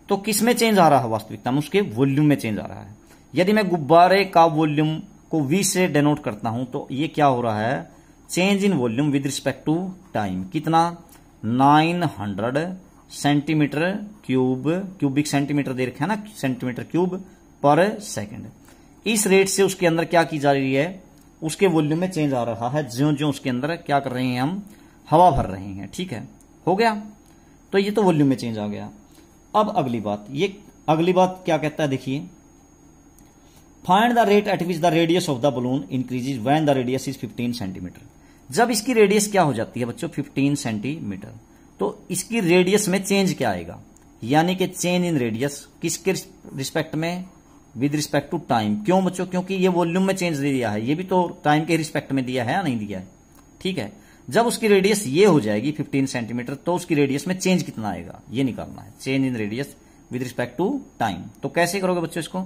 Speaker 1: तो किस में चेंज आ रहा है? वास्तविकता में उसके वॉल्यूम में चेंज आ रहा है। यदि मैं गुब्बारे का वॉल्यूम को V से डेनोट करता हूं तो ये क्या हो रहा है? Change in volume with respect to time. कितना? 900 सेंटीमीटर क्यूबिक सेंटीमीटर दे रखा है ना, सेंटीमीटर क्यूब पर सेकंड। इस रेट से उसके अंदर क्या की जा रही है? उसके वॉल्यूम में चेंज आ रहा है, ज्यों ज्यों उसके अंदर क्या कर रहे हैं? हम हवा भर रहे हैं। ठीक है, हो गया। तो ये तो वॉल्यूम में चेंज आ गया। अब अगली बात क्या कहता है देखिए, find the rate at which the radius of the balloon increases when the radius is 15 centimetre. जब इसकी रेडियस क्या हो जाती है बच्चों? 15 सेंटीमीटर, तो इसकी रेडियस में चेंज क्या आएगा? यानी कि चेंज इन रेडियस किसके रिस्पेक्ट में? With respect to time. क्यों बच्चों? क्योंकि ये वॉल्यूम में चेंज दिया है, ये भी तो टाइम के रिस्पेक्ट में दिया है या नहीं दिया है? ठीक है, जब उसकी रेडियस ये हो जाएगी 15 सेंटीमीटर तो उसकी रेडियस में चेंज कितना आएगा ये निकालना है। Change in radius with respect to time. तो कैसे करोगे बच्चों इसको?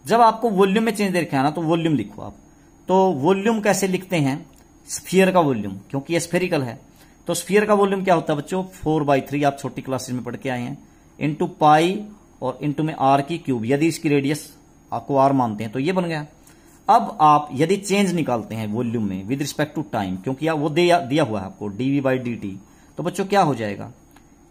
Speaker 1: जब आपको वॉल्यूम में चेंज दे रखा है ना तो वॉल्यूम लिखो आप। तो वॉल्यूम कैसे लिखते हैं? स्फीयर का वॉल्यूम, क्योंकि ये स्फेरिकल है। तो स्फीयर का वॉल्यूम क्या होता है बच्चों? 4/3 आप छोटी क्लासेस में पढ़ के आए हैं, इंटू पाई और इंटू में आर की क्यूब। यदि इसकी रेडियस आपको आर मानते हैं तो ये बन गया। अब आप यदि चेंज निकालते हैं वॉल्यूम में विद रिस्पेक्ट टू टाइम, क्योंकि वो दिया हुआ है आपको dv बाई dt, तो बच्चों क्या हो जाएगा?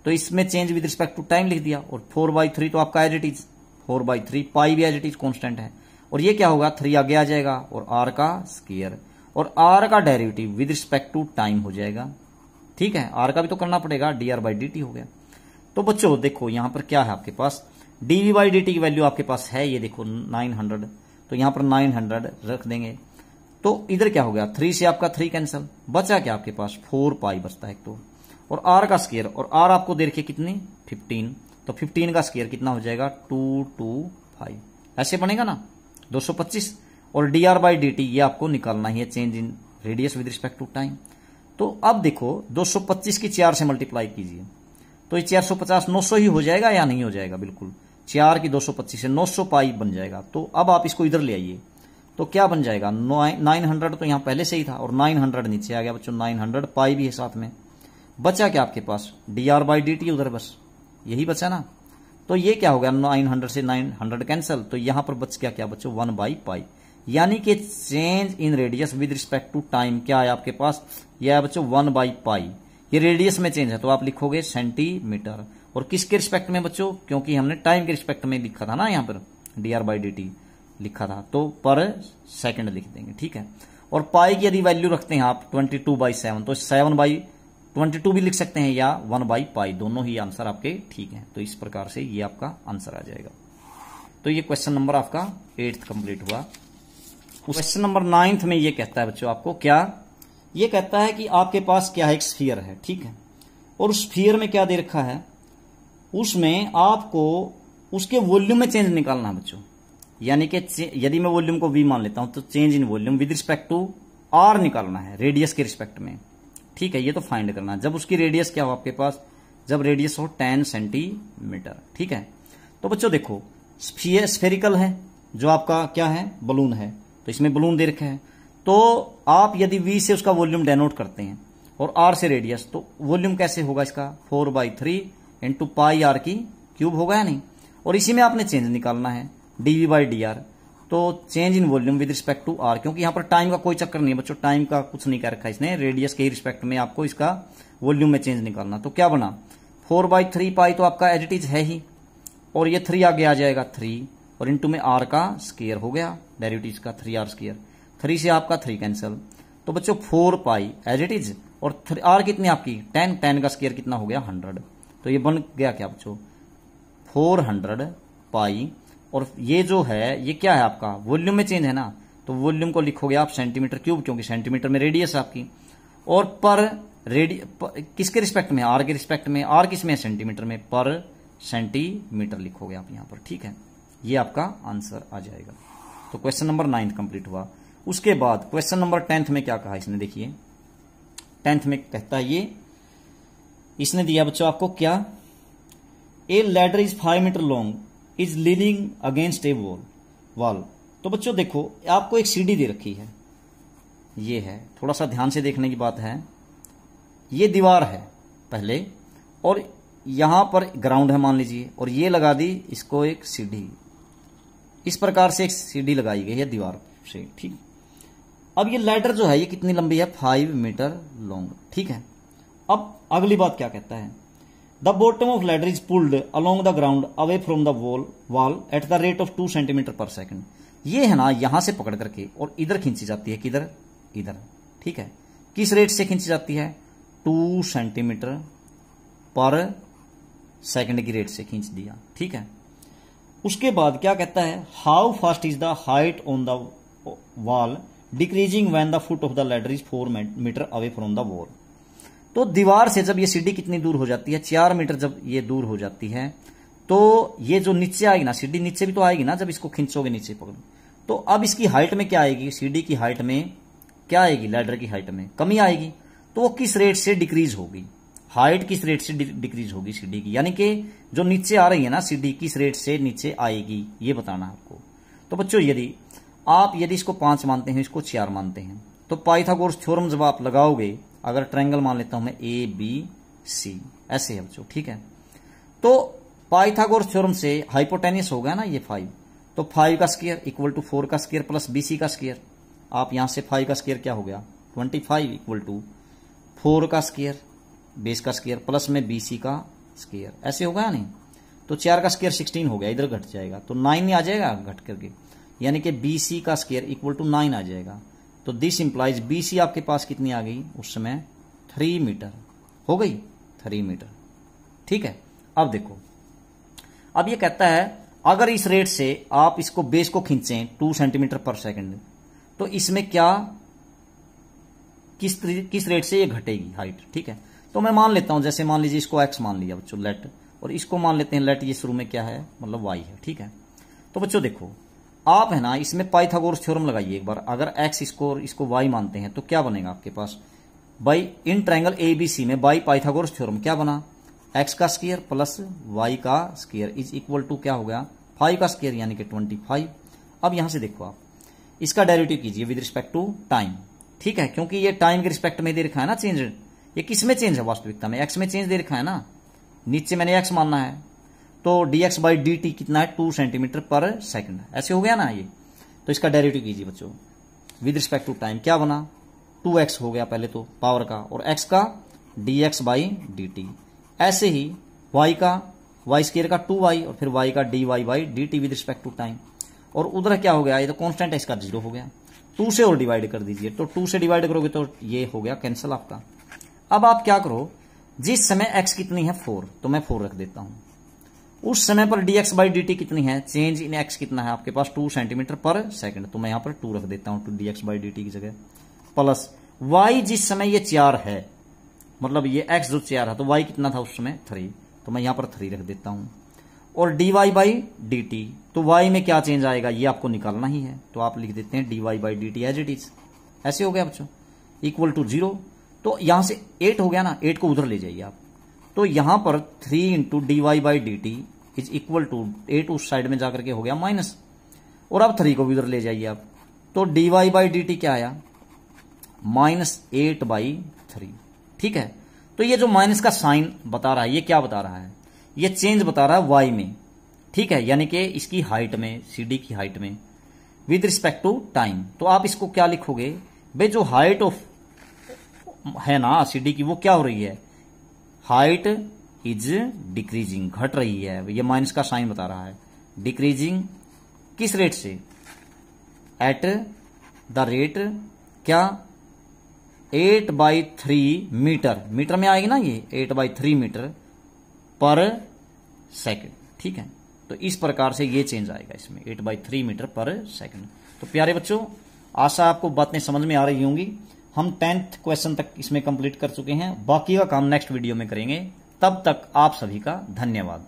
Speaker 1: तो इसमें change with respect to time लिख दिया, और 4/3 तो आपका एज इट इज 4/3, पाई भी एज इट इज कॉन्स्टेंट है, और ये क्या होगा, 3 आगे आ जाएगा और r का स्क्वायर, और r का derivative with respect to time हो जाएगा। ठीक है, r का भी तो करना पड़ेगा, dr/dt हो गया। तो बच्चों देखो यहां पर क्या है आपके पास, dv/dt की वैल्यू आपके पास है, ये देखो 900, तो यहां पर 900 रख देंगे। तो इधर क्या हो गया, 3 से आपका 3 कैंसिल, बचा क्या आपके पास 4 पाई बचता है तो, और r का स्क्वायर, और r आपको दे रखी कितनी 15, तो 15 का स्क्वायर कितना हो जाएगा 225, ऐसे बनेगा ना 225। और dr/dt ये आपको निकालना ही है, change in radius with respect to time. तो अब देखो 225 की 4 से मल्टीप्लाई कीजिए, तो ये 450 900 ही हो जाएगा या नहीं हो जाएगा, बिल्कुल 4 की 225 से 900 पाई बन जाएगा। तो अब आप इसको इधर ले आइए, तो क्या बन जाएगा 900, तो यहां पहले से ही था और 900 नीचे आ गया बच्चों, 900 पाई भी है साथ में, बचा क्या आपके पास dr/dt उधर, बस यही बचा ना। तो ये क्या हो गया 900 से 900 कैंसिल, तो यहां पर बच गया क्या बच्चों 1/पाई, यानी कि change in radius with respect to time क्या है आपके पास, यह है बच्चों 1/पाई। ये रेडियस में चेंज है तो आप लिखोगे सेंटीमीटर, और किसके रिस्पेक्ट में बच्चों, क्योंकि हमने टाइम के रिस्पेक्ट में लिखा था ना, यहां पर dr/dt लिखा था, तो पर सेकंड लिख देंगे। ठीक है, और पाई की यदि वैल्यू रखते हैं आप 22/7, तो 7/22 भी लिख सकते हैं या 1/पाई, दोनों ही आंसर आपके ठीक है। तो इस प्रकार से ये आपका आंसर आ जाएगा। तो ये क्वेश्चन नंबर आपका 8th कंप्लीट हुआ। क्वेश्चन नंबर 9th में ये कहता है बच्चों आपको क्या, ये कहता है कि आपके पास क्या है, एक स्फीयर है। ठीक है, और उस स्फीयर में क्या दे रखा है, उसमें आपको उसके वॉल्यूम में चेंज निकालना है बच्चों, यानी कि यदि मैं वॉल्यूम को v मान लेता हूं तो change in volume with respect to r निकालना है, रेडियस के रिस्पेक्ट में। ठीक है, ये तो फाइंड करना है जब उसकी रेडियस क्या हो आपके पास, जब रेडियस हो 10 सेंटीमीटर। ठीक है, तो बच्चों देखो स्फेरिकल है, जो आपका क्या है बलून है, तो इसमें बलून दे रखा है, तो आप यदि v से उसका वॉल्यूम डेनोट करते हैं और r से रेडियस, तो वॉल्यूम कैसे होगा इसका 4/3 इंटू पाई r की क्यूब होगा या नहीं, और इसी में आपने चेंज निकालना है dv/dr, तो change in volume with respect to r, क्योंकि यहां पर टाइम का कोई चक्कर नहीं है बच्चों, टाइम का कुछ नहीं कर रखा इसने, रेडियस के ही रिस्पेक्ट में आपको इसका वॉल्यूम में चेंज निकालना। तो क्या बना 4/3 पाई, तो आपका एज इट इज है ही, और ये 3 आगे आ जाएगा 3, और इंटू में r का स्क्वायर हो गया, डेरिवेटिव का 3r स्क्वायर, 3 से आपका 3 कैंसिल, तो बच्चों 4 पाई एज इट इज, और r कितनी आपकी 10 का स्क्वायर कितना हो गया 100, तो ये बन गया क्या बच्चों 400 पाई। और ये जो है ये क्या है आपका वॉल्यूम में चेंज है ना, तो वॉल्यूम को लिखोगे आप सेंटीमीटर क्यूब, क्योंकि सेंटीमीटर में रेडियस आपकी, और पर किसके रिस्पेक्ट में, r के रिस्पेक्ट में, r किस में सेंटीमीटर में, पर सेंटीमीटर लिखोगे आप यहां पर। ठीक है, ये आपका आंसर आ जाएगा। तो क्वेश्चन नंबर 9 कंप्लीट हुआ। उसके बाद क्वेश्चन नंबर 10th में क्या कहा इसने, देखिए 10th में कहता है ये, इसने दिया बच्चों आपको क्या, a ladder is 5 metre long is leaning against a wall. तो बच्चों देखो आपको एक सीढ़ी दे रखी है, ये है, थोड़ा सा ध्यान से देखने की बात है, ये दीवार है पहले, और यहां पर ग्राउंड है मान लीजिए, और ये लगा दी इसको एक सीढ़ी, इस प्रकार से एक सीढ़ी लगाई गई है दीवार से। ठीक, अब ये लैडर जो है ये कितनी लंबी है 5 मीटर लॉन्ग। ठीक है, अब अगली बात क्या कहता है, the bottom of ladder is pulled along the ground away from the wall at the rate of 2 centimetre per second. ये है ना यहां से पकड़ करके और इधर खींची जाती है, किधर इधर। ठीक है, किस रेट से खींची जाती है 2 सेंटीमीटर पर सेकंड की रेट से खींच दिया। ठीक है, उसके बाद क्या कहता है, how fast is the height on the wall decreasing when the foot of the ladder is 4 metre away from the wall. तो दीवार से जब ये सीढ़ी कितनी दूर हो जाती है 4 मीटर, जब ये दूर हो जाती है, तो ये जो नीचे आएगी ना, सीढ़ी नीचे भी तो आएगी ना जब इसको खींचोगे नीचे पकड़ो, तो अब इसकी हाइट में क्या आएगी, सीढ़ी की हाइट में क्या आएगी, लैडर की हाइट में कमी आएगी। तो वो किस रेट से डिक्रीज होगी, हाइट किस रेट से डिक्रीज होगी सीढ़ी की, यानी कि जो नीचे आ रही है ना सीढ़ी किस रेट से नीचे आएगी, ये बताना है आपको। तो बच्चों यदि इसको 5 मानते हैं, इसको 4 मानते हैं, तो पाइथागोरस थ्योरम जब आप लगाओगे, अगर ट्रायंगल मान लेता हूं मैं ABC, ऐसे है बच्चों। ठीक है, तो पाइथागोरस थ्योरम से हाइपोटेनियस होगा ना ये 5, तो 5 का स्क्वायर इक्वल टू 4 का स्क्वायर प्लस BC का स्क्वायर। आप यहां से 5 का स्क्वायर क्या हो गया 25 इक्वल टू 4 का स्क्वायर बेस का स्क्वायर प्लस में BC का स्क्वायर, ऐसे होगा या नहीं। तो 4 का स्क्वायर 16 हो गया, इधर घट जाएगा तो 9 ही आ जाएगा घट करके, यानी कि BC का स्क्वायर इक्वल टू 9 आ जाएगा। तो दिस इंप्लाइज BC आपके पास कितनी आ गई उस समय 3 मीटर हो गई, 3 मीटर। ठीक है, अब देखो, अब ये कहता है अगर इस रेट से आप इसको बेस को खींचें 2 सेंटीमीटर पर सेकंड, तो इसमें क्या किस रेट से ये घटेगी हाइट। ठीक है, तो मैं मान लेता हूं, जैसे मान लीजिए इसको x मान लिया बच्चों लेट, और इसको मान लेते हैं लेट, ये शुरू में क्या है मतलब y है। ठीक है, तो बच्चों देखो आप है ना इसमें पाइथागोरस थ्योरम लगाइए एक बार। अगर x इसको y मानते हैं तो क्या बनेगा आपके पास, बाई इन ट्रायंगल ABC में बाई पाइथागोरस थ्योरम क्या बना, x का स्क्वायर प्लस y का स्क्वायर इज इक्वल टू क्या हो गया 5 का स्क्वायर यानी कि 25। अब यहां से देखो आप इसका डेरिवेटिव कीजिए विद रिस्पेक्ट टू टाइम। ठीक है, क्योंकि ये टाइम के रिस्पेक्ट में दे रखा है ना चेंज, ये किस में चेंज है वास्तविकता में, x में चेंज दे रखा है ना, नीचे मैंने x मानना है, तो dx बाई dt कितना है 2 सेंटीमीटर पर सेकंड, ऐसे हो गया ना ये। तो इसका डेरिवेटिव कीजिए बच्चों विद रिस्पेक्ट टू टाइम, क्या बना 2x हो गया पहले तो पावर का, और x का dx बाई dt, ऐसे ही y का y स्क्वायर का 2y और फिर y का dy by dt with respect to time, और उधर क्या हो गया, ये तो कांस्टेंट है इसका 0 हो गया, 2 से और डिवाइड कर दीजिए, तो 2 से डिवाइड करोगे तो ये हो गया कैंसिल आपका। अब आप क्या करो, जिस समय x कितनी है 4, तो मैं 4 रख देता हूं, उस समय पर dx बाई dt कितनी है, चेंज इन x कितना है आपके पास 2 सेंटीमीटर पर सेकंड, तो मैं यहां पर 2 रख देता हूं, 2 dx बाई dt की जगह, प्लस y जिस समय ये 4 है, मतलब ये x जो 4 है, तो y कितना था उस समय 3, तो मैं यहां पर 3 रख देता हूं, और dy बाई dt, तो y में क्या चेंज आएगा ये आपको निकालना ही है, तो आप लिख देते हैं dy by dt as it is, ऐसे हो गया बच्चों इक्वल टू 0। तो यहां से 8 हो गया ना, 8 को उधर ले जाइए आप, तो यहां पर 3 into dy by dt is equal to 8 उस साइड में जाकर के हो गया माइनस, और अब 3 को भी उधर ले जाइए आप, तो dy बाई dt क्या आया -8/3। ठीक है, तो ये जो माइनस का साइन बता रहा है ये क्या बता रहा है, ये चेंज बता रहा है y में। ठीक है, यानी कि इसकी हाइट में, CD की हाइट में विद रिस्पेक्ट टू टाइम। तो आप इसको क्या लिखोगे भाई, जो हाइट ऑफ है ना CD की वो क्या हो रही है, हाइट इज डिक्रीजिंग, घट रही है, ये माइनस का साइन बता रहा है, डिक्रीजिंग किस रेट से, एट द रेट क्या 8/3 मीटर, मीटर में आएगी ना ये 8/3 मीटर पर सेकंड। ठीक है, तो इस प्रकार से ये चेंज आएगा इसमें 8/3 मीटर पर सेकंड। तो प्यारे बच्चों, आशा आपको बातें समझ में आ रही होंगी। हम 10th क्वेश्चन तक इसमें कंप्लीट कर चुके हैं, बाकी का काम नेक्स्ट वीडियो में करेंगे। तब तक आप सभी का धन्यवाद।